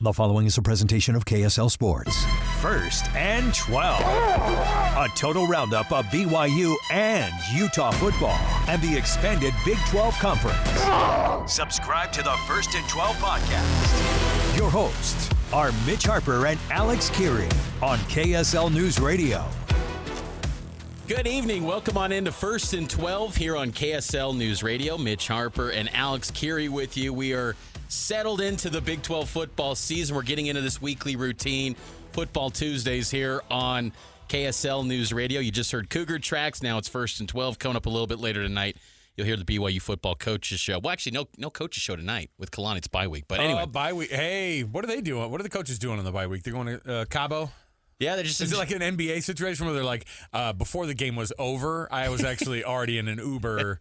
The following is a presentation of KSL Sports. First and 12. A total roundup of BYU and Utah football and the expanded Big 12 Conference. Subscribe to the First and 12 podcast. Your hosts are Mitch Harper and Alex Kirry on KSL News Radio. Good evening. Welcome on into First and 12 here on KSL News Radio. Mitch Harper and Alex Kirry with you. We are settled into the Big 12 football season. We're getting into this weekly routine, Football Tuesdays here on KSL News Radio. You just heard Cougar Tracks. Now it's First and 12. Coming up a little bit later tonight, you'll hear the BYU football coaches show. Well, actually, no coaches show tonight with Kalani. It's bye week. But anyway. Bye week. Hey, what are they doing? What are the coaches doing on the bye week? They're going to Cabo? Yeah, they're just. Is it like an NBA situation where they're like, before the game was over, I was actually already in an Uber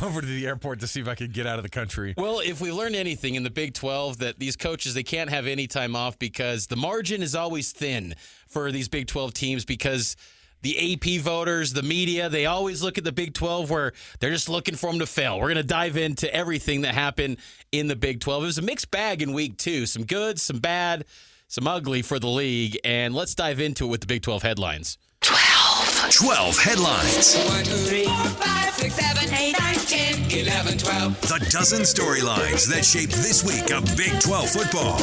over to the airport to see if I could get out of the country? Well, if we learned anything in the Big 12, that these coaches, they can't have any time off because the margin is always thin for these Big 12 teams because the AP voters, the media, they always look at the Big 12 where they're just looking for them to fail. We're going to dive into everything that happened in the Big 12. It was a mixed bag in week 2. Some good, some bad, some ugly for the league, and let's dive into it with the Big 12 headlines. 12 headlines. 1, 2, 3, 4, 5, 6, 7, 8, 9, 10, 11, 12. The dozen storylines that shaped this week of Big 12 football.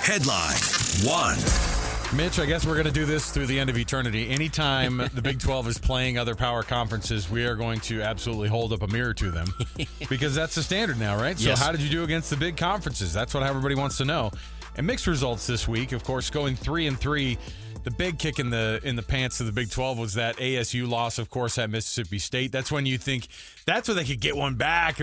Headline 1. Mitch, I guess we're going to do this through the end of eternity. Anytime the Big 12 is playing other power conferences, we are going to absolutely hold up a mirror to them because that's the standard now, right? So Yes. how did you do against the big conferences? That's what everybody wants to know. And mixed results this week, of course, going 3-3. The big kick in the pants of the Big 12 was that ASU loss, of course, at Mississippi State. That's when you think that's where they could get one back.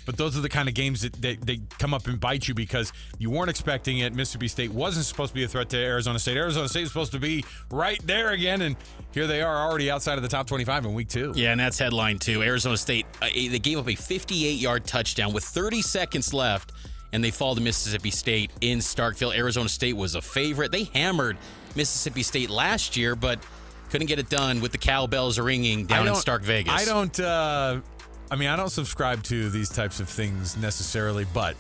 But those are the kind of games that they come up and bite you because you weren't expecting it. Mississippi State wasn't supposed to be a threat to Arizona State. Arizona State was supposed to be right there again, and here they are already outside of the top 25 in week 2. Yeah, and that's headline 2. Arizona State, they gave up a 58-yard touchdown with 30 seconds left, and they fall to Mississippi State in Starkville. Arizona State was a favorite. They hammered Mississippi State last year, but couldn't get it done with the cowbells ringing down in Stark Vegas. I don't subscribe to these types of things necessarily, but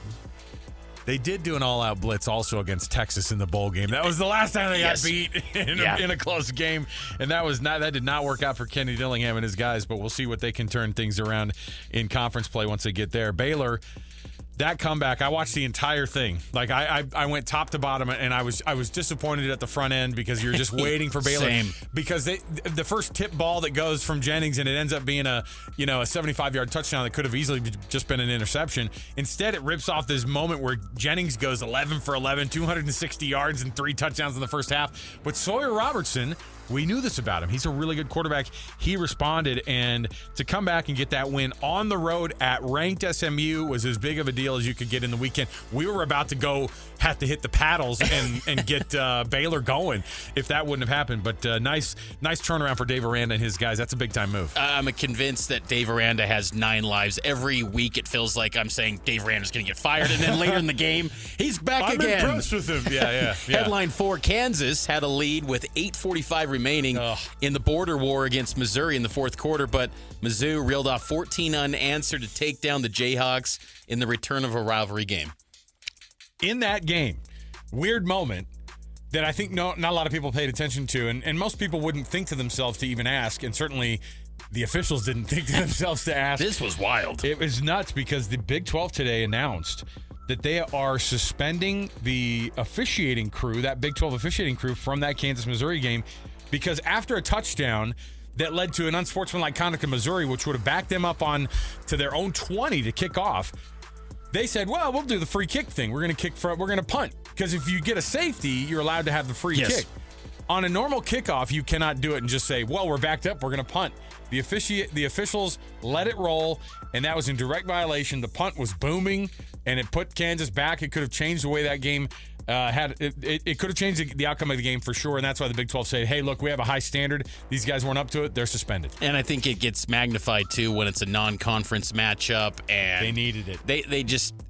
they did do an all-out blitz also against Texas in the bowl game. That was the last time they got beat in a close game, and that did not work out for Kenny Dillingham and his guys, but we'll see what they can turn things around in conference play once they get there. Baylor, that comeback, I watched the entire thing. Like I went top to bottom, and I was disappointed at the front end because you're just waiting for Baylor. Same. Because the first tip ball that goes from Jennings and it ends up being a 75-yard touchdown that could have easily just been an interception. Instead, it rips off this moment where Jennings goes 11 for 11, 260 yards and 3 touchdowns in the first half. But Sawyer Robertson, we knew this about him. He's a really good quarterback. He responded, and to come back and get that win on the road at ranked SMU was as big of a deal as you could get in the weekend. We were about to have to hit the paddles and get Baylor going if that wouldn't have happened. But nice turnaround for Dave Aranda and his guys. That's a big-time move. I'm convinced that Dave Aranda has 9 lives. Every week it feels like I'm saying Dave Aranda's going to get fired, and then later in the game, he's back again. I'm impressed with him. Yeah. Headline 4, Kansas had a lead with 8:45 remaining in the border war against Missouri in the fourth quarter, but Mizzou reeled off 14 unanswered to take down the Jayhawks in the return of a rivalry game. In that game, weird moment that I think not a lot of people paid attention to, and most people wouldn't think to themselves to even ask, and certainly the officials didn't think to themselves to ask. This was wild. It was nuts because the Big 12 today announced that they are suspending the officiating crew, that Big 12 officiating crew from that Kansas-Missouri game, because after a touchdown that led to an unsportsmanlike conduct in Missouri, which would have backed them up on to their own 20 to kick off, they said, well, we'll do the free kick thing. We're going to punt. Because if you get a safety, you're allowed to have the free kick. On a normal kickoff, you cannot do it and just say, well, we're backed up, we're going to punt. The officials let it roll, and that was in direct violation. The punt was booming, and it put Kansas back. It could have changed the way that game it could have changed the outcome of the game for sure, and that's why the Big 12 said, hey, look, we have a high standard. These guys weren't up to it. They're suspended. And I think it gets magnified, too, when it's a non-conference matchup. And they needed it.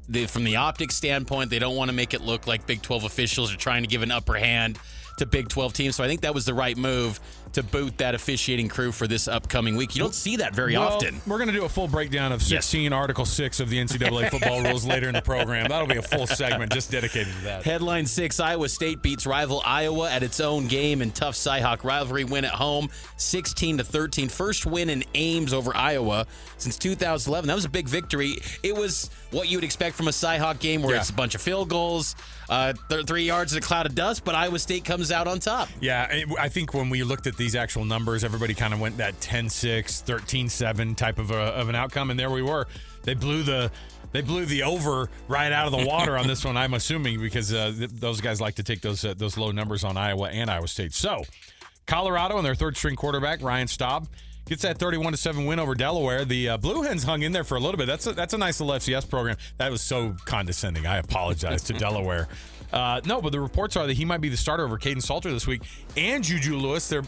They from the optics standpoint, they don't want to make it look like Big 12 officials are trying to give an upper hand to Big 12 teams. So I think that was the right move to boot that officiating crew for this upcoming week. You don't see that very often. We're going to do a full breakdown of 16 Article 6 of the NCAA football rules later in the program. That'll be a full segment just dedicated to that. Headline 6, Iowa State beats rival Iowa at its own game in tough Cy-Hawk rivalry win at home, 16-13. First win in Ames over Iowa since 2011. That was a big victory. It was what you would expect from a Cy-Hawk game where it's a bunch of field goals, 3 yards in a cloud of dust, but Iowa State comes out on top. Yeah, I think when we looked at these actual numbers, everybody kind of went that 10-6, 13-7 type of an outcome, and there we were. They blew the over right out of the water on this one, I'm assuming, because those guys like to take those low numbers on Iowa and Iowa State. So, Colorado and their third-string quarterback, Ryan Staub, gets that 31-7 win over Delaware. The Blue Hens hung in there for a little bit. That's a nice little FCS program. That was so condescending. I apologize to Delaware. No, but the reports are that he might be the starter over Caden Salter this week and Juju Lewis. They're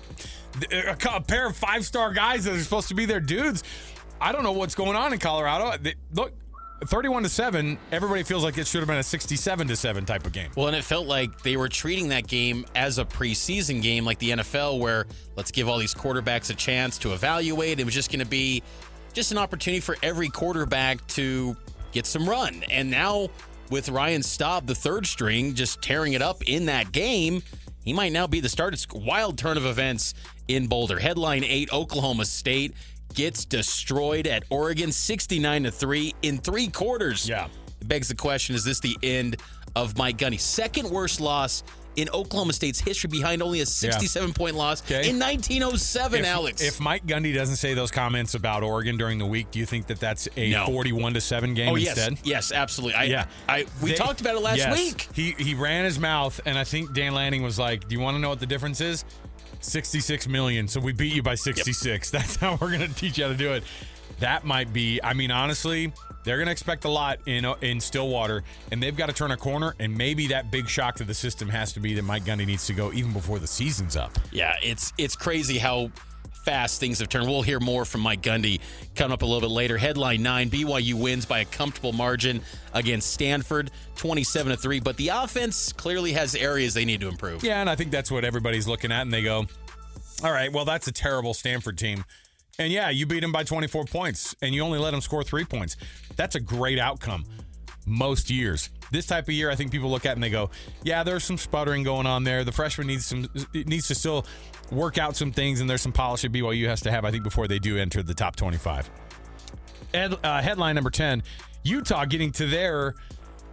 a pair of 5-star guys that are supposed to be their dudes. I don't know what's going on in Colorado. Look, 31-7, everybody feels like it should have been a 67-7 type of game. Well, and it felt like they were treating that game as a preseason game like the NFL, where let's give all these quarterbacks a chance to evaluate. It was just going to be just an opportunity for every quarterback to get some run. And now with Ryan Staub, the third string, just tearing it up in that game, he might now be the starter. It's a wild turn of events in Boulder. Headline 8, Oklahoma State gets destroyed at Oregon 69-3 in 3 quarters. Yeah. It begs the question, is this the end of Mike Gundy? Second worst loss in Oklahoma State's history, behind only a 67-point loss in 1907, Alex. If Mike Gundy doesn't say those comments about Oregon during the week, do you think that that's a 41-7 game instead? Yes, absolutely. We talked about it last week. He ran his mouth, and I think Dan Lanning was like, do you want to know what the difference is? 66 million. So we beat you by 66. Yep. That's how we're going to teach you how to do it. That might be, I mean, honestly, they're going to expect a lot in Stillwater, and they've got to turn a corner, and maybe that big shock to the system has to be that Mike Gundy needs to go even before the season's up. Yeah, it's crazy how fast things have turned. We'll hear more from Mike Gundy coming up a little bit later. Headline 9, BYU wins by a comfortable margin against Stanford, 27-3, but the offense clearly has areas they need to improve. Yeah, and I think that's what everybody's looking at, and they go, all right, well, that's a terrible Stanford team. And yeah, you beat them by 24 points, and you only let them score 3 points. That's a great outcome most years. This type of year, I think people look at it and they go, yeah, there's some sputtering going on there. The freshman needs to still work out some things, and there's some polish that BYU has to have, I think, before they do enter the top 25. Headline number 10, Utah getting to their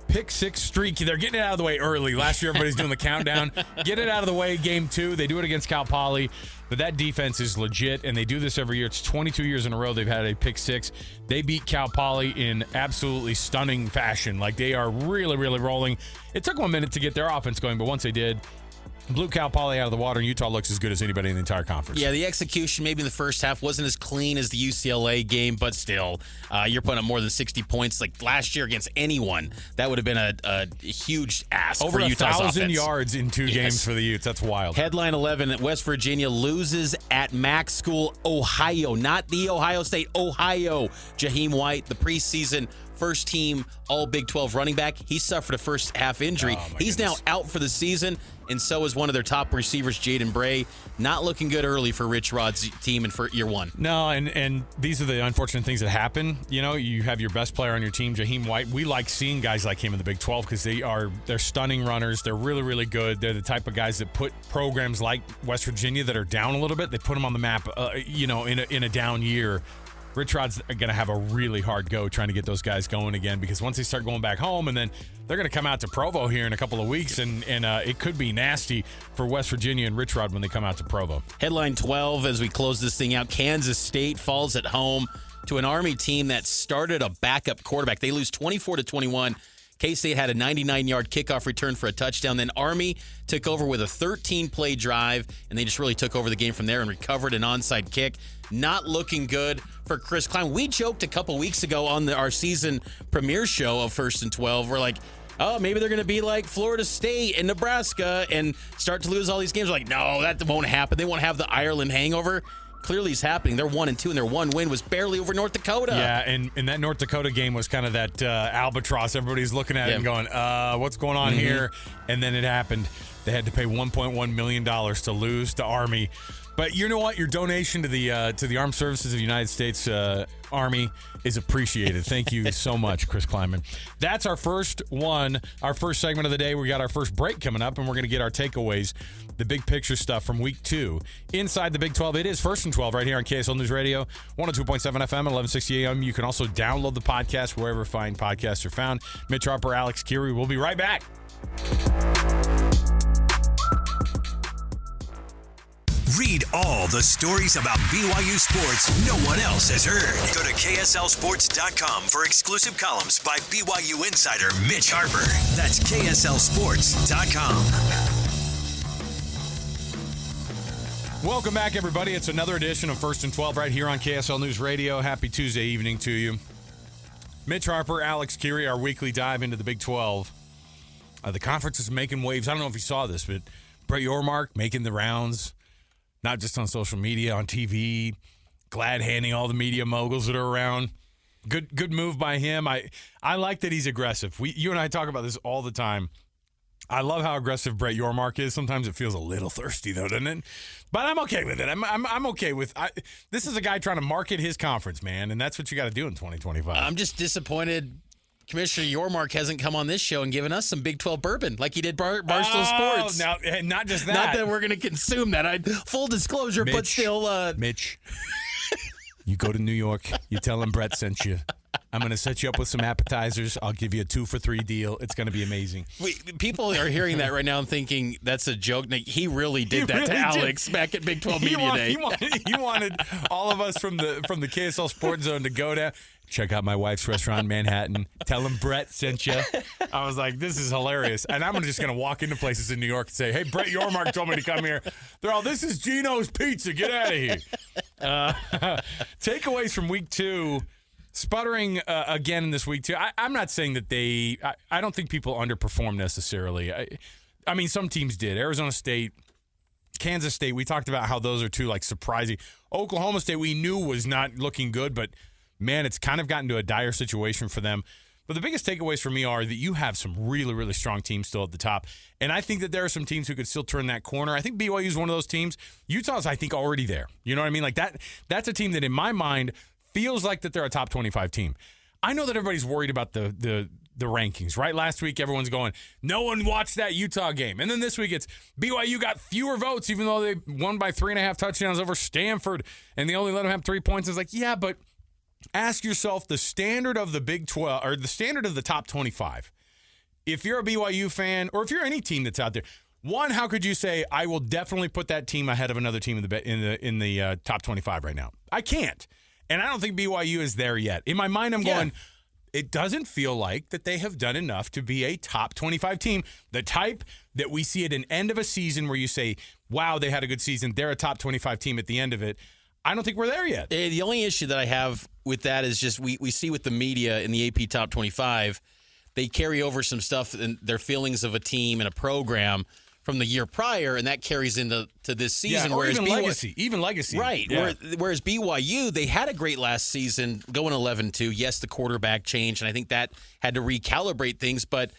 pick 6 streak. They're getting it out of the way early. Last year, everybody's doing the countdown. Get it out of the way, game 2. They do it against Cal Poly, but that defense is legit, and they do this every year. It's 22 years in a row they've had a pick 6. They beat Cal Poly in absolutely stunning fashion. Like, they are really, really rolling. It took 1 minute to get their offense going, but once they did, blew Cal Poly out of the water, and Utah looks as good as anybody in the entire conference. Yeah, the execution maybe in the first half wasn't as clean as the UCLA game, but still, you're putting up more than 60 points. Like last year against anyone, that would have been a huge ask over for Utah's offense. Over 1,000 yards in 2 games for the Utes. That's wild. Headline 11, West Virginia loses at Mac School, Ohio. Not the Ohio State, Ohio. Jaheim White, the preseason first team all Big 12 running back. He suffered a first half injury. He's now out for the season, and so is one of their top receivers, Jaden Bray. Not looking good early for Rich Rod's team in for year 1. No, and these are the unfortunate things that happen. You know, you have your best player on your team, Jaheim White. We like seeing guys like him in the Big 12 because they're stunning runners. They're really, really good. They're the type of guys that put programs like West Virginia that are down a little bit, they put them on the map, in a down year. Rich Rod's going to have a really hard go trying to get those guys going again, because once they start going back home, and then they're going to come out to Provo here in a couple of weeks, and it could be nasty for West Virginia and Rich Rod when they come out to Provo. Headline 12, as we close this thing out, Kansas State falls at home to an Army team that started a backup quarterback. They lose 24-21. K-State had a 99-yard kickoff return for a touchdown. Then Army took over with a 13-play drive, and they just really took over the game from there and recovered an onside kick. Not looking good for Chris Klein. We joked a couple weeks ago on our season premiere show of First and 12. We're like, oh, maybe they're going to be like Florida State and Nebraska and start to lose all these games. We're like, no, that won't happen. They won't have the Ireland hangover. Clearly it's happening. They're 1-2, and their one win was barely over North Dakota. Yeah, and that North Dakota game was kind of that albatross. Everybody's looking at it and going, what's going on here? And then it happened. They had to pay $1.1 million to lose to Army. But you know what? Your donation to the Armed Services of the United States Army is appreciated. Thank you so much, Chris Kleinman. That's our first segment of the day. We got our first break coming up, and we're going to get our takeaways, the big picture stuff from week 2 inside the Big 12. It is First and 12 right here on KSL News Radio, 102.7 FM, 1160 AM. You can also download the podcast wherever fine podcasts are found. Mitch Harper, Alex Kirry. We'll be right back. Read all the stories about BYU sports no one else has heard. Go to KSLSports.com for exclusive columns by BYU insider Mitch Harper. That's KSLSports.com. Welcome back, everybody. It's another edition of First and 12 right here on KSL News Radio. Happy Tuesday evening to you. Mitch Harper, Alex Kirry, our weekly dive into the Big 12. The conference is making waves. I don't know if you saw this, but Brett Yormark making the rounds. Not just on social media, on TV, glad-handing all the media moguls that are around. Good move by him. I like that he's aggressive. You and I talk about this all the time. I love how aggressive Brett Yormark is. Sometimes it feels a little thirsty, though, doesn't it? But I'm okay with it. I'm okay with this is a guy trying to market his conference, man, and that's what you got to do in 2025. I'm just disappointed Commissioner Yormark hasn't come on this show and given us some Big 12 bourbon like he did Barstool Sports. Now, not just that. Not that we're going to consume that. Full disclosure, Mitch, but still. Mitch, you go to New York. You tell him Brett sent you. I'm going to set you up with some appetizers. I'll give you a 2-for-3 deal. It's going to be amazing. People are hearing that right now and thinking that's a joke. He really did that to Alex back at Big 12 Media Day. He wanted all of us from the KSL Sports Zone to go down. Check out my wife's restaurant in Manhattan. Tell him Brett sent you. I was like, this is hilarious. And I'm just going to walk into places in New York and say, hey, Brett Yormark told me to come here. They're all, this is Gino's Pizza. Get out of here. Takeaways from week 2. Sputtering again in this week, too. I'm not saying that I don't think people underperformed necessarily. I mean, some teams did. Arizona State, Kansas State, we talked about how those are two, like, surprising. Oklahoma State, we knew was not looking good, but, man, it's kind of gotten to a dire situation for them. But the biggest takeaways for me are that you have some really, really strong teams still at the top. And I think that there are some teams who could still turn that corner. I think BYU is one of those teams. Utah's, I think, already there. You know what I mean? Like, that's a team that, in my mind, feels like that they're a top 25 team. I know that everybody's worried about the rankings, right? Last week, everyone's going, no one watched that Utah game. And then this week, it's BYU got fewer votes, even though they won by 3.5 touchdowns over Stanford, and they only let them have 3 points. It's like, yeah, but ask yourself the standard of the Big 12, or the standard of the top 25. If you're a BYU fan, or if you're any team that's out there, one, how could you say, I will definitely put that team ahead of another team in the top 25 right now? I can't. And I don't think BYU is there yet. In my mind, I'm going, it doesn't feel like that they have done enough to be a top 25 team. The type that we see at an end of a season where you say, wow, they had a good season. They're a top 25 team at the end of it. I don't think we're there yet. The only issue that I have with that is just we see with the media in the AP Top 25, they carry over some stuff and their feelings of a team and a program from the year prior, and that carries into this season. Yeah, or even legacy. Right. Yeah. Whereas BYU, they had a great last season, going 11-2. Yes, the quarterback changed, and I think that had to recalibrate things. But,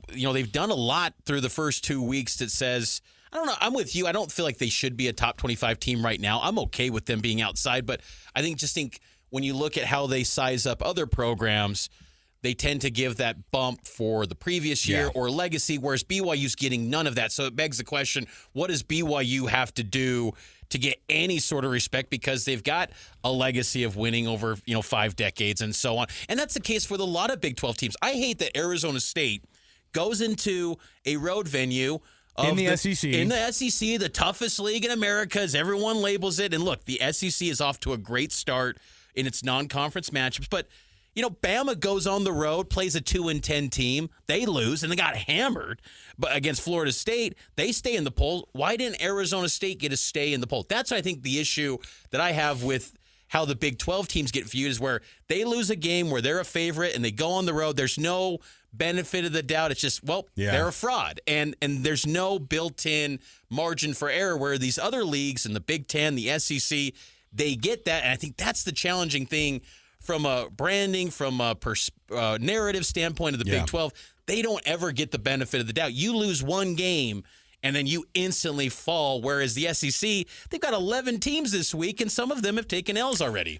they've done a lot through the first 2 weeks that says, I don't know, I'm with you. I don't feel like they should be a top 25 team right now. I'm okay with them being outside, but I think when you look at how they size up other programs, they tend to give that bump for the previous year or legacy, whereas BYU's getting none of that. So it begs the question, what does BYU have to do to get any sort of respect, because they've got a legacy of winning over 5 decades and so on. And that's the case with a lot of Big 12 teams. I hate that Arizona State goes into a road venue in the SEC. In the SEC, the toughest league in America, as everyone labels it. And look, the SEC is off to a great start in its non-conference matchups, but Bama goes on the road, plays a 2-10 team. They lose, and they got hammered. But against Florida State, they stay in the poll. Why didn't Arizona State get to stay in the poll? That's, I think, the issue that I have with how the Big 12 teams get viewed, is where they lose a game where they're a favorite and they go on the road. There's no benefit of the doubt. It's just, they're a fraud. And there's no built-in margin for error, where these other leagues in the Big 10, the SEC, they get that. And I think that's the challenging thing from a branding, from a narrative standpoint of the Big 12, they don't ever get the benefit of the doubt. You lose one game, and then you instantly fall, whereas the SEC, they've got 11 teams this week, and some of them have taken L's already.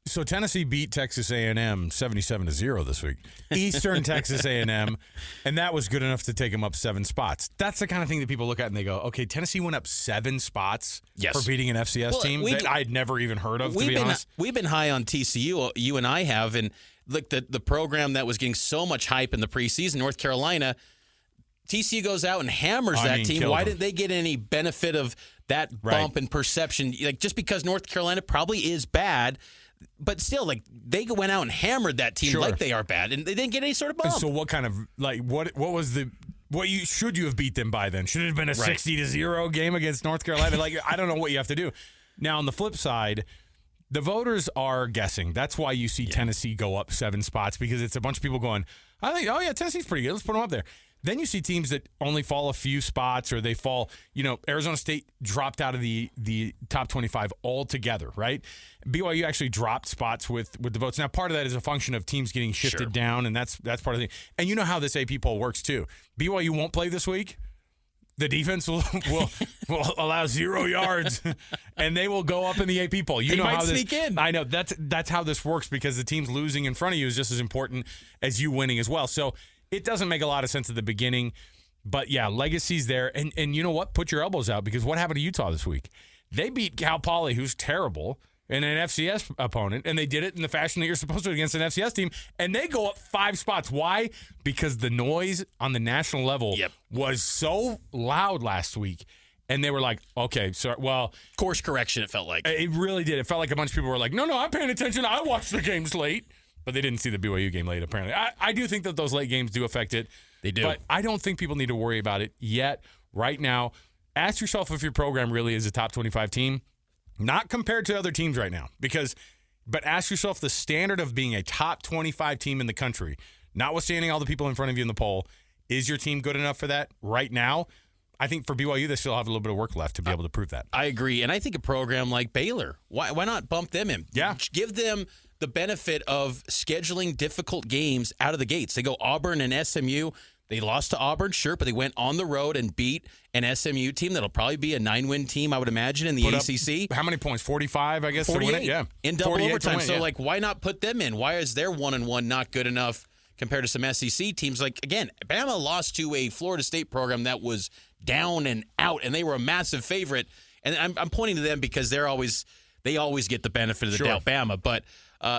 So Tennessee beat Texas A&M 77-0 this week. Eastern Texas A&M, and that was good enough to take them up 7 spots. That's the kind of thing that people look at and they go, okay, Tennessee went up 7 spots for beating an FCS team that I'd never even heard of, to be honest. We've been high on TCU, you and I have, and look, the program that was getting so much hype in the preseason, North Carolina, TCU goes out and hammers that team. Why didn't they get any benefit of that bump in perception? Like, just because North Carolina probably is bad, but still, like, they went out and hammered that team like they are bad, and they didn't get any sort of bump. So what kind of, like, what should you have beat them by then? Should it have been a 60-0 game against North Carolina? Like, I don't know what you have to do. Now, on the flip side, the voters are guessing. That's why you see Tennessee go up 7 spots, because it's a bunch of people going, I think, oh, yeah, Tennessee's pretty good. Let's put them up there. Then you see teams that only fall a few spots, or they fall, Arizona State dropped out of the top 25 altogether, right? BYU actually dropped spots with the votes. Now, part of that is a function of teams getting shifted down, and that's part of the thing. And you know how this AP poll works, too. BYU won't play this week. The defense will allow 0 yards, and they will go up in the AP poll. You know how this sneak in. I know that's how this works, because the teams losing in front of you is just as important as you winning as well. So it doesn't make a lot of sense at the beginning, but yeah, legacy's there. And you know what? Put your elbows out, because what happened to Utah this week? They beat Cal Poly, who's terrible, and an FCS opponent, and they did it in the fashion that you're supposed to against an FCS team, and they go up 5 spots. Why? Because the noise on the national level was so loud last week, and they were like, okay, so, well. Course correction, it felt like. It really did. It felt like a bunch of people were like, no, I'm paying attention. I watched the games late. But they didn't see the BYU game late, apparently. I do think that those late games do affect it. They do. But I don't think people need to worry about it yet. Right now, ask yourself if your program really is a top 25 team. Not compared to other teams right now. But ask yourself the standard of being a top 25 team in the country, notwithstanding all the people in front of you in the poll. Is your team good enough for that right now? I think for BYU, they still have a little bit of work left to be able to prove that. I agree. And I think a program like Baylor, why not bump them in? Yeah. Give them the benefit of scheduling difficult games out of the gates. They go Auburn and SMU. They lost to Auburn, sure, but they went on the road and beat an SMU team that'll probably be a 9-win team, I would imagine, in the ACC. How many points? 45, I guess, 48, to win it? Yeah. In double overtime. So, why not put them in? Why is their 1-1 not good enough compared to some SEC teams? Like, again, Bama lost to a Florida State program that was down and out, and they were a massive favorite. And I'm pointing to them because they always get the benefit of the doubt, Bama. But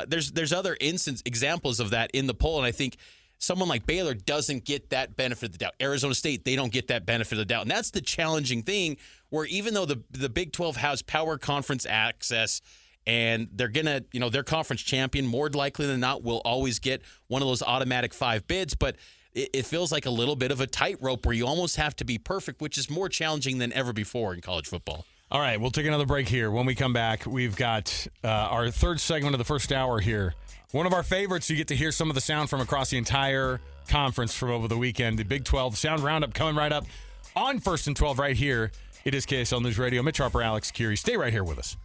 there's other examples of that in the poll, and I think someone like Baylor doesn't get that benefit of the doubt. Arizona State, they don't get that benefit of the doubt. And that's the challenging thing, where even though the Big 12 has power conference access and they're going to, their conference champion, more likely than not, will always get one of those automatic 5 bids. But it feels like a little bit of a tightrope where you almost have to be perfect, which is more challenging than ever before in college football. All right, we'll take another break here. When we come back, we've got our third segment of the first hour here. One of our favorites, you get to hear some of the sound from across the entire conference from over the weekend. The Big 12 Sound Roundup coming right up on First and 12 right here. It is KSL News Radio. Mitch Harper, Alex Kirry. Stay right here with us.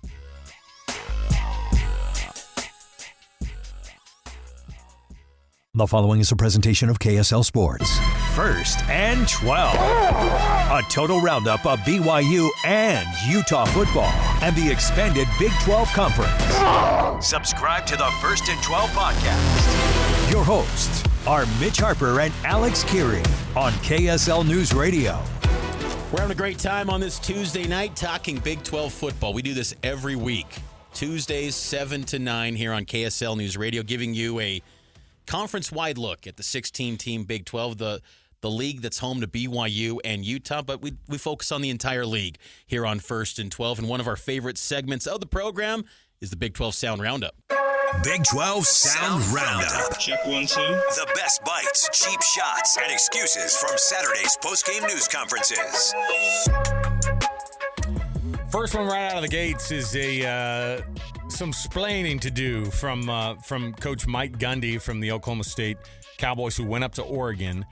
The following is a presentation of KSL Sports. First and 12. A total roundup of BYU and Utah football and the expanded Big 12 Conference. Subscribe to the First and 12 podcast. Your hosts are Mitch Harper and Alex Kirry on KSL News Radio. We're having a great time on this Tuesday night talking Big 12 football. We do this every week. Tuesdays, 7 to 9 here on KSL News Radio, giving you a conference-wide look at the 16-team Big 12, the league that's home to BYU and Utah, but we focus on the entire league here on First and 12, and one of our favorite segments of the program is the Big 12 Sound Roundup. Big 12 Sound Roundup. Check 1, 2. The best bites, cheap shots, and excuses from Saturday's post-game news conferences. First one right out of the gates is some splaining to do from Coach Mike Gundy from the Oklahoma State Cowboys, who went up to Oregon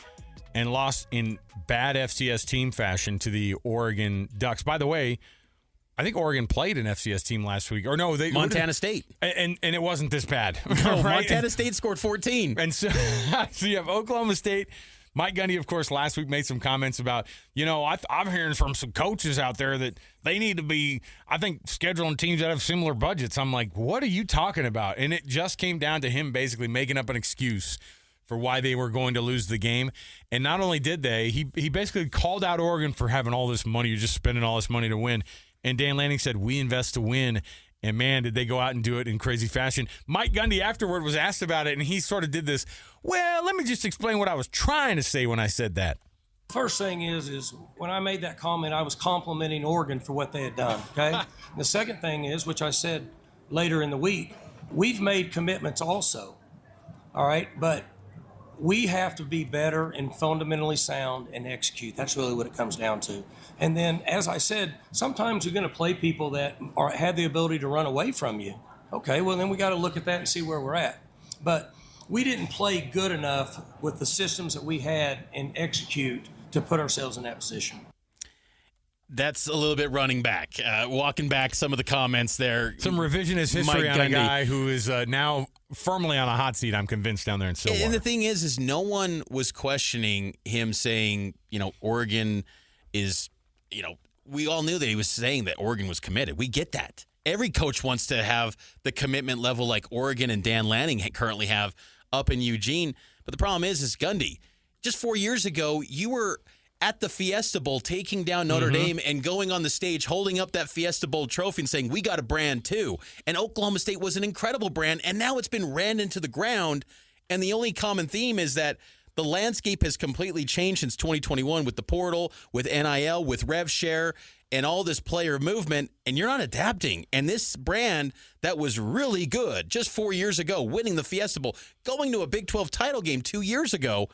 and lost in bad FCS team fashion to the Oregon Ducks. By the way, I think Oregon played an FCS team last week. Or no, Montana State. And it wasn't this bad. No, right? Montana State scored 14. And so you have Oklahoma State. Mike Gundy, of course, last week made some comments about, I'm hearing from some coaches out there that they need to be, I think, scheduling teams that have similar budgets. I'm like, what are you talking about? And it just came down to him basically making up an excuse for why they were going to lose the game. And not only did they, he basically called out Oregon for having all this money. You're just spending all this money to win. And Dan Lanning said, we invest to win. And, man, did they go out and do it in crazy fashion. Mike Gundy afterward was asked about it, and he sort of did this, well, let me just explain what I was trying to say when I said that. First thing is when I made that comment, I was complimenting Oregon for what they had done, okay? The second thing is, which I said later in the week, we've made commitments also, all right? But we have to be better and fundamentally sound and execute. That's really what it comes down to. And then, as I said, sometimes you're going to play people that have the ability to run away from you. Okay, well, then we got to look at that and see where we're at. But we didn't play good enough with the systems that we had and execute to put ourselves in that position. That's a little bit running back, walking back some of the comments there. Some revisionist history on a guy who is now firmly on a hot seat, I'm convinced, down there in Stillwater. And the thing is no one was questioning him saying, Oregon is, we all knew that he was saying that Oregon was committed. We get that. Every coach wants to have the commitment level like Oregon and Dan Lanning currently have up in Eugene. But the problem is Gundy, just 4 years ago, you were at the Fiesta Bowl taking down Notre Dame and going on the stage, holding up that Fiesta Bowl trophy and saying, we got a brand too. And Oklahoma State was an incredible brand, and now it's been ran into the ground. And the only common theme is that the landscape has completely changed since 2021 with the portal, with NIL, with rev share, and all this player movement, and you're not adapting. And this brand that was really good just 4 years ago, winning the Fiesta Bowl, going to a Big 12 title game 2 years ago,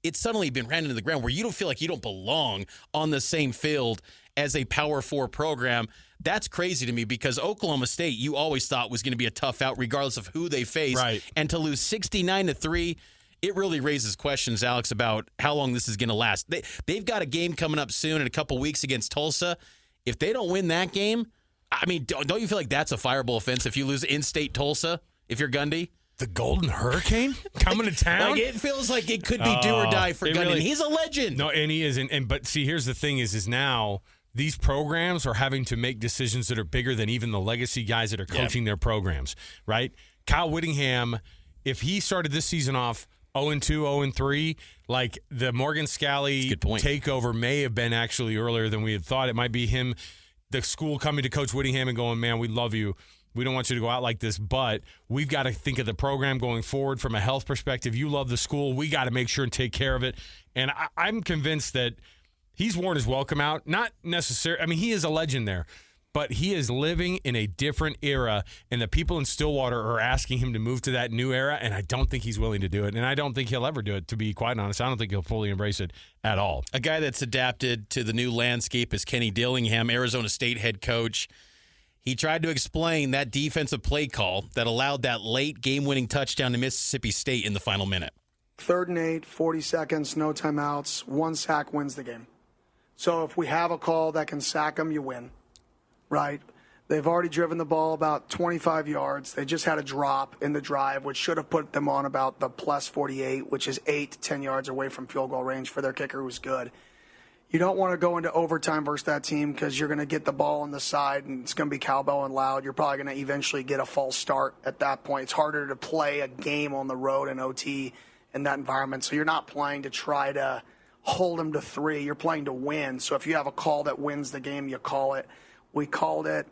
it's suddenly been ran into the ground where you don't feel like you don't belong on the same field as a Power 4 program. That's crazy to me because Oklahoma State, you always thought was going to be a tough out regardless of who they face. Right. And to lose 69-3, it really raises questions, Alex, about how long this is going to last. They've got a game coming up soon in a couple weeks against Tulsa. If they don't win that game, I mean, don't you feel like that's a fireable offense if you lose in-state Tulsa, if you're Gundy? The Golden Hurricane coming to town? Like, it feels like it could be do or die for Gundy. Really, he's a legend. No, and he is. But see, here's the thing is now these programs are having to make decisions that are bigger than even the legacy guys that are coaching their programs, right? Kyle Whittingham, if he started this season off 0-2, 0-3, like the Morgan Scalley takeover may have been actually earlier than we had thought. It might be him, the school coming to Coach Whittingham and going, man, we love you. We don't want you to go out like this, but we've got to think of the program going forward from a health perspective. You love the school. We got to make sure and take care of it. And I'm convinced that he's worn his welcome out. Not necessarily. I mean, he is a legend there, but he is living in a different era, and the people in Stillwater are asking him to move to that new era, and I don't think he's willing to do it, and I don't think he'll ever do it, to be quite honest. I don't think he'll fully embrace it at all. A guy that's adapted to the new landscape is Kenny Dillingham, Arizona State head coach. He tried to explain that defensive play call that allowed that late game-winning touchdown to Mississippi State in the final minute. 3rd and 8, 40 seconds, no timeouts, 1 sack wins the game. So if we have a call that can sack them, you win, right? They've already driven the ball about 25 yards. They just had a drop in the drive, which should have put them on about the plus 48, which is 8 to 10 yards away from field goal range for their kicker, who's good. You don't want to go into overtime versus that team because you're going to get the ball on the side and it's going to be cowbell and loud. You're probably going to eventually get a false start at that point. It's harder to play a game on the road in OT in that environment. So you're not playing to try to hold them to 3. You're playing to win. So if you have a call that wins the game, you call it. We called it.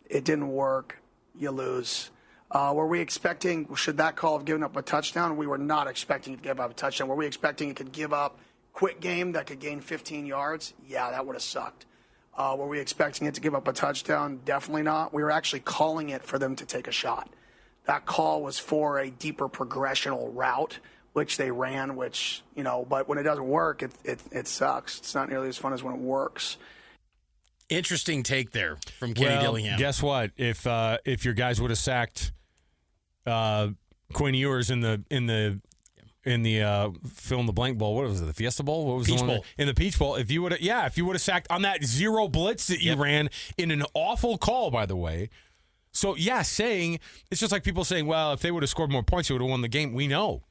It didn't work. You lose. Were we expecting, should that call have given up a touchdown? We were not expecting it to give up a touchdown. Were we expecting it could give up quick game that could gain 15 yards? Yeah, that would have sucked. Were we expecting it to give up a touchdown? Definitely not. We were actually calling it for them to take a shot. That call was for a deeper progressional route, which they ran, but when it doesn't work, it sucks. It's not nearly as fun as when it works. Interesting take there from Kenny Dillingham. Guess what? If your guys would have sacked Quinn Ewers in fill in the blank bowl. What was it? The Fiesta Bowl? What was Peach the one Bowl. in the Peach Bowl? If you would have sacked on that zero blitz that you ran in an awful call, by the way. So yeah, saying it's just like people saying, well, if they would have scored more points, they would have won the game. We know.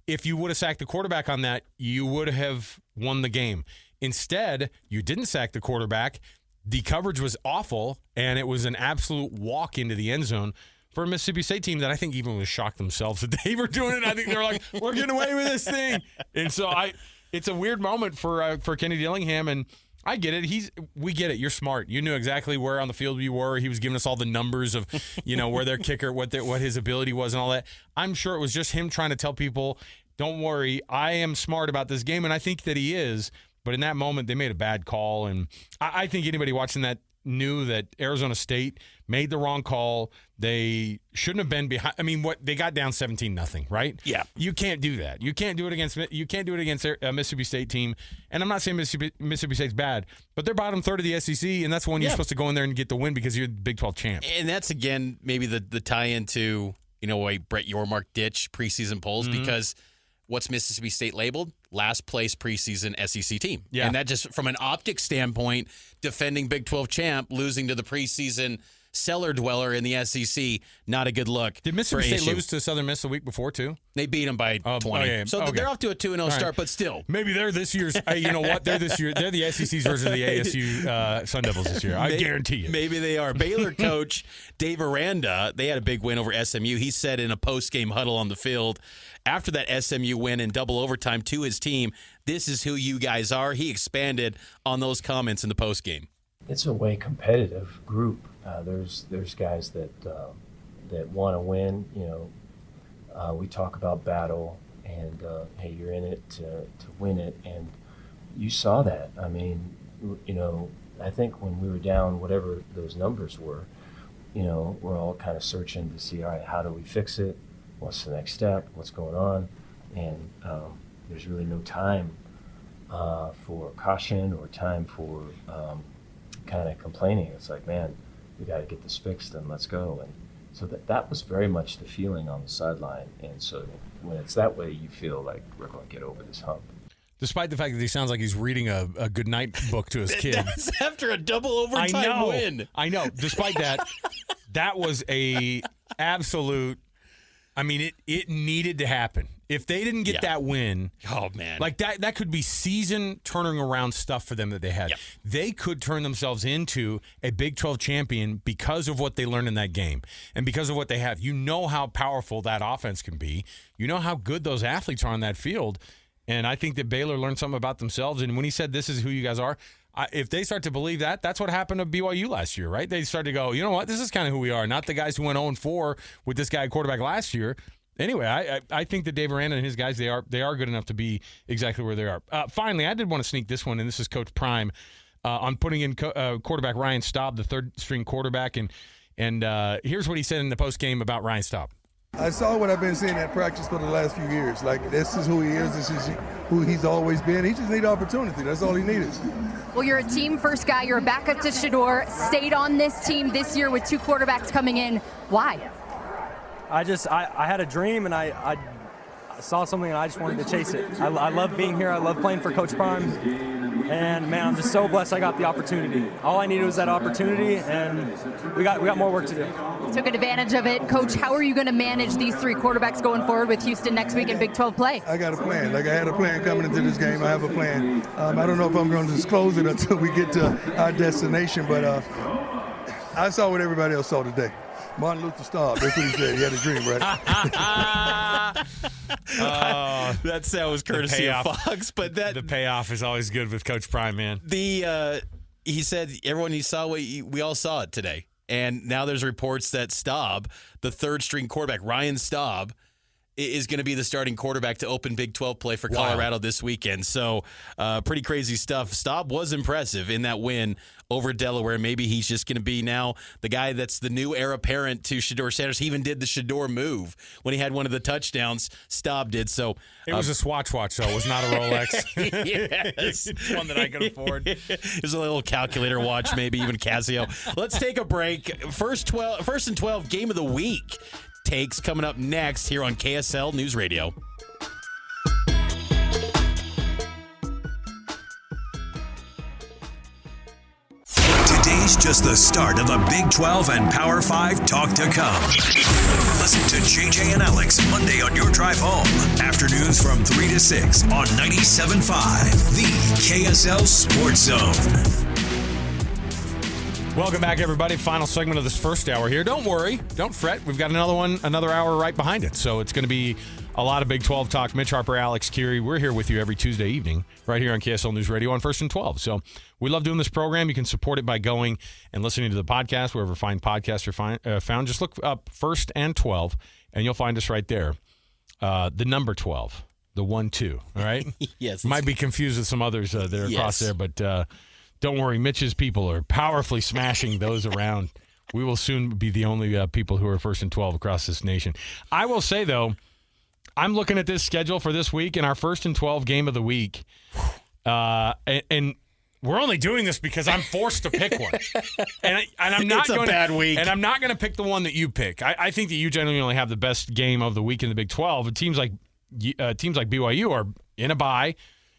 If you would have sacked the quarterback on that, you would have won the game. Instead, you didn't sack the quarterback. The coverage was awful, and it was an absolute walk into the end zone for a Mississippi State team that I think even was shocked themselves that they were doing it. I think they were like, we're getting away with this thing. And so it's a weird moment for Kenny Dillingham, and I get it. We get it. You're smart. You knew exactly where on the field you were. He was giving us all the numbers of, where their kicker, what his ability was and all that. I'm sure it was just him trying to tell people, don't worry, I am smart about this game, and I think that he is. But in that moment, they made a bad call, and I think anybody watching that knew that Arizona State made the wrong call. They shouldn't have been behind. I mean, they got down 17-0, right? Yeah. You can't do that. You can't do it against a Mississippi State team. And I'm not saying Mississippi State's bad, but they're bottom third of the SEC, and that's when you're supposed to go in there and get the win because you're the Big 12 champ. And that's again maybe the tie-in to a Brett Yormark ditch preseason polls because what's Mississippi State labeled? Last place preseason SEC team. Yeah. And that just from an optics standpoint, defending Big 12 champ, losing to the preseason cellar dweller in the SEC, not a good look. Did Mississippi State lose to Southern Miss the week before, too? They beat them by 20. Okay. So they're off to a 2-0 start, but still. Maybe they're this year's, you know what? They're this year. They're the SEC's version of the ASU Sun Devils this year. I guarantee you. Maybe they are. Baylor coach Dave Aranda, they had a big win over SMU. He said in a post-game huddle on the field, after that SMU win in double overtime to his team, this is who you guys are. He expanded on those comments in the postgame. It's a way competitive group. There's guys that want to win. We talk about battle, and hey, you're in it to win it, and you saw that. I mean, I think when we were down, whatever those numbers were, we're all kind of searching to see, all right, how do we fix it? What's the next step? What's going on? And there's really no time for caution or time for kind of complaining. It's like, man, we got to get this fixed and let's go. And so that was very much the feeling on the sideline. And so when it's that way, you feel like we're going to get over this hump. Despite the fact that he sounds like he's reading a good night book to his kid. That's after a double overtime win. I know. Despite that, that was a absolute. I mean, it needed to happen. If they didn't get that win, oh man, like that could be season turning around stuff for them that they had. Yep. They could turn themselves into a Big 12 champion because of what they learned in that game and because of what they have. You know how powerful that offense can be. You know how good those athletes are on that field. And I think that Baylor learned something about themselves. And when he said, this is who you guys are, if they start to believe that, that's what happened to BYU last year, right? They started to go, you know what, this is kind of who we are, not the guys who went 0-4 with this guy at quarterback last year. Anyway, I think that Dave Aranda and his guys, they are good enough to be exactly where they are. Finally, I did want to sneak this one, and this is Coach Prime on putting in quarterback Ryan Staub, the third-string quarterback, and here's what he said in the postgame about Ryan Staub. I saw what I've been seeing at practice for the last few years. Like, this is who he is. This is who he's always been. He just needed opportunity. That's all he needed. Well, you're a team-first guy. You're a backup to Shedeur. Stayed on this team this year with two quarterbacks coming in. Why? I had a dream, and I saw something, and I just wanted to chase it. I love being here. I love playing for Coach Prime. And, man, I'm just so blessed I got the opportunity. All I needed was that opportunity, and we got more work to do. Took advantage of it. Coach, how are you going to manage these three quarterbacks going forward with Houston next week in Big 12 play? I got a plan. Like, I had a plan coming into this game. I have a plan. I don't know if I'm going to disclose it until we get to our destination, but I saw what everybody else saw today. Martin Luther Staub. That's what he said. He had a dream, right? That was courtesy of Fox, but the payoff is always good with Coach Prime, man. He said everyone he saw we all saw it today, and now there's reports that Staub, the third-string quarterback, Ryan Staub, is going to be the starting quarterback to open Big 12 play for Colorado this weekend. So pretty crazy stuff. Staub was impressive in that win over Delaware. Maybe he's just going to be now the guy that's the new heir apparent to Shedeur Sanders. He even did the Shedeur move when he had one of the touchdowns. Staub did. So it was a Swatch watch, though. It was not a Rolex. Yes. It's one that I could afford. It was a little calculator watch, maybe even Casio. Let's take a break. First and 12 game of the week takes coming up next here on KSL News Radio. Today's just the start of the Big 12 and Power 5 talk to come. Listen to JJ and Alex Monday on your drive home. Afternoons from 3 to 6 on 97.5, the KSL Sports Zone. Welcome back, everybody. Final segment of this first hour here. Don't worry. Don't fret. We've got another hour right behind it. So it's going to be a lot of Big 12 talk. Mitch, Harper, Alex, Kirry. We're here with you every Tuesday evening right here on KSL News Radio on 1st and 12. So we love doing this program. You can support it by going and listening to the podcast, wherever fine podcasts are found. Just look up 1st and 12, and you'll find us right there. The number 12, the 1-2, all right? Yes. Might be confused with some others that are across there, but don't worry. Mitch's people are powerfully smashing those around. We will soon be the only people who are 1st and 12 across this nation. I will say, though, I'm looking at this schedule for this week, and our 1st and 12 game of the week, and we're only doing this because I'm forced to pick one. And I'm not going bad week. And I'm not going to pick the one that you pick. I think that you genuinely have the best game of the week in the Big 12. And teams like BYU are in a bye.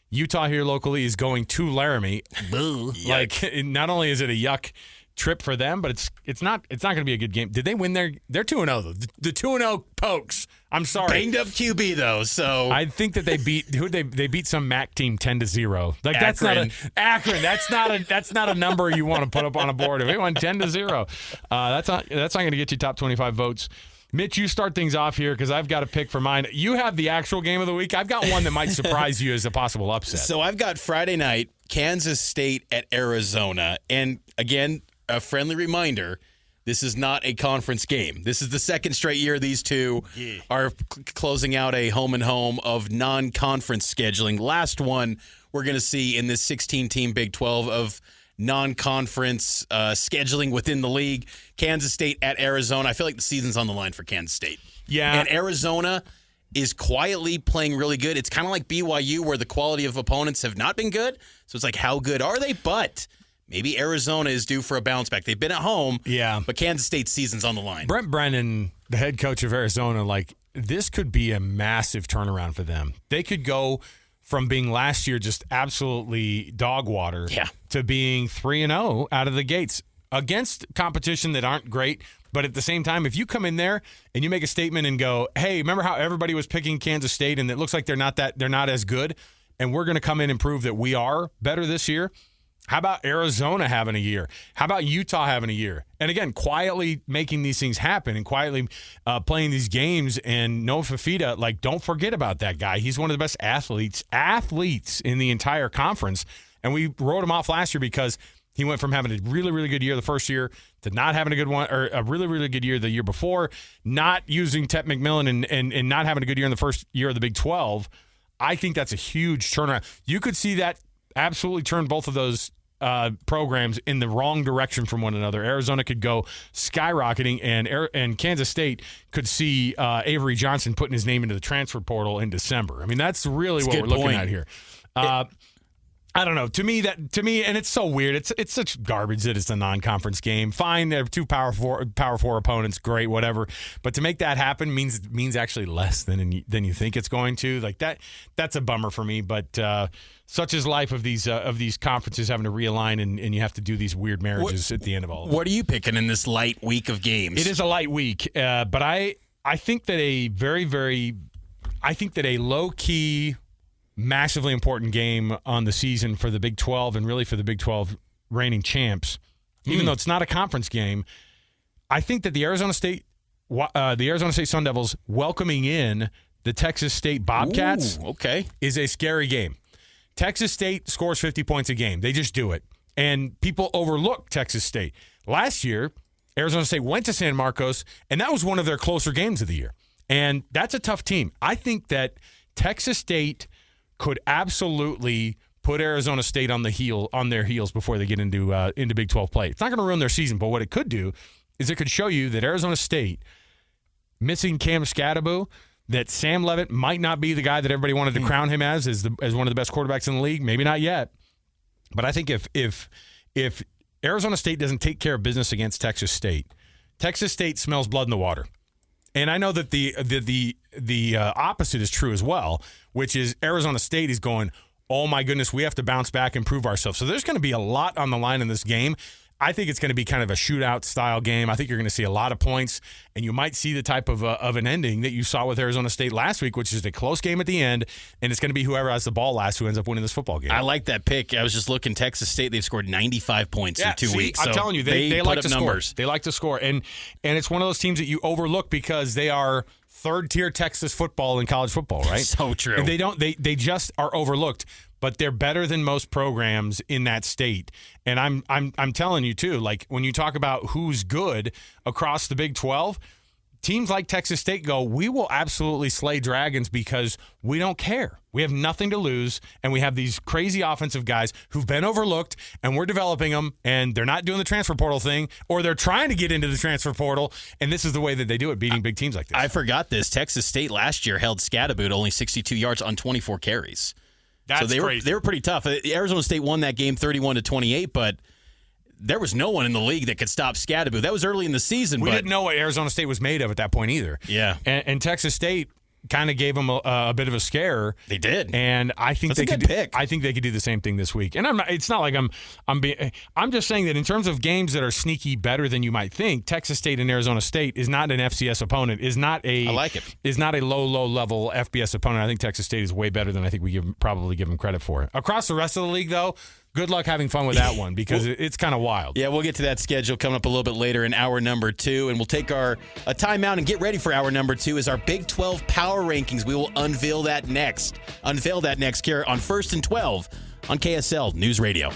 Utah here locally is going to Laramie. Boo. Like, not only is it a yuck trip for them, but it's not going to be a good game. Did they win their? They're 2-0 though. The 2-0 Pokes. I'm sorry. Banged up QB though, so I think that they beat they beat some MAC team 10-0. Like Akron. Akron. That's not a number you want to put up on a board. If they won 10-0, that's not going to get you top 25 votes. Mitch, you start things off here because I've got to pick for mine. You have the actual game of the week. I've got one that might surprise you as a possible upset. So I've got Friday night, Kansas State at Arizona. And again, a friendly reminder, this is not a conference game. This is the second straight year these two are closing out a home-and-home of non-conference scheduling. Last one we're going to see in this 16-team Big 12 of non-conference scheduling within the league. Kansas State at Arizona. I feel like the season's on the line for Kansas State. Yeah. And Arizona is quietly playing really good. It's kind of like BYU where the quality of opponents have not been good. So it's like, how good are they? But maybe Arizona is due for a bounce back. They've been at home. Yeah. But Kansas State's season's on the line. Brent Brennan, the head coach of Arizona, this could be a massive turnaround for them. They could go from being last year just absolutely dog water to being 3-0 out of the gates against competition that aren't great. But at the same time, if you come in there and you make a statement and go, hey, remember how everybody was picking Kansas State and it looks like they're not as good, and we're going to come in and prove that we are better this year? How about Arizona having a year? How about Utah having a year? And again, quietly making these things happen and quietly playing these games. And Noah Fafita, don't forget about that guy. He's one of the best athletes in the entire conference. And we wrote him off last year because he went from having a really, really good year the first year to not having a good one, or a really, really good year the year before, not using Tet McMillan and not having a good year in the first year of the Big 12. I think that's a huge turnaround. You could see that absolutely turn both of those programs in the wrong direction from one another. Arizona could go skyrocketing, and Kansas State could see Avery Johnson putting his name into the transfer portal in December. I mean, that's really what we're looking at here. I don't know. To me, and it's so weird. It's such garbage that it's a non-conference game. Fine, they're two Power Four opponents. Great, whatever. But to make that happen means actually less than you think it's going to. That's a bummer for me. But such is life of these conferences having to realign, and you have to do these weird marriages at the end of all of it. What are you picking in this light week of games? It is a light week, but I think that a low-key, massively important game on the season for the Big 12 and really for the Big 12 reigning champs, even though it's not a conference game, I think that the Arizona State Sun Devils welcoming in the Texas State Bobcats is a scary game. Texas State scores 50 points a game. They just do it. And people overlook Texas State. Last year, Arizona State went to San Marcos, and that was one of their closer games of the year. And that's a tough team. I think that Texas State could absolutely put Arizona State on their heels before they get into Big 12 play. It's not going to ruin their season, but what it could do is it could show you that Arizona State, missing Cam Scatterbo, that Sam Leavitt might not be the guy that everybody wanted to crown him as one of the best quarterbacks in the league. Maybe not yet. But I think if Arizona State doesn't take care of business against Texas State smells blood in the water. And I know that the opposite is true as well, which is Arizona State is going, oh my goodness, we have to bounce back and prove ourselves. So there's going to be a lot on the line in this game. I think it's going to be kind of a shootout style game. I think you're going to see a lot of points, and you might see the type of an ending that you saw with Arizona State last week, which is a close game at the end, and it's going to be whoever has the ball last who ends up winning this football game. I like that pick. I was just looking, Texas State, they've scored 95 points in 2 weeks. I'm telling you, they like to numbers. score. They like to score, and it's one of those teams that you overlook because they are third-tier Texas football in college football, right? So true. And they just are overlooked. But they're better than most programs in that state. And I'm telling you too, like when you talk about who's good across the Big 12, teams like Texas State go, we will absolutely slay Dragons because we don't care. We have nothing to lose, and we have these crazy offensive guys who've been overlooked, and we're developing them, and they're not doing the transfer portal thing, or they're trying to get into the transfer portal, and this is the way that they do it, beating big teams like this. I forgot this. Texas State last year held Scadaboo to only 62 yards on 24 carries. That's crazy. They were pretty tough. Arizona State won that game 31-28, but there was no one in the league that could stop Scadaboo. That was early in the season. We didn't know what Arizona State was made of at that point either. Yeah. And Texas State kind of gave them a bit of a scare. They did. And I think That's they a could good pick. I think they could do the same thing this week. And it's not like I'm just saying that in terms of games that are sneaky better than you might think, Texas State and Arizona State is not an FCS opponent, is not a I like it. Is not a low level FBS opponent. I think Texas State is way better than I think we probably give them credit for. Across the rest of the league though, good luck having fun with that one because it's kind of wild. Yeah, we'll get to that schedule coming up a little bit later in hour number 2, and we'll take a timeout and get ready for hour number 2 as our Big 12 power rankings. We will unveil that next here on First and 12 on KSL News Radio.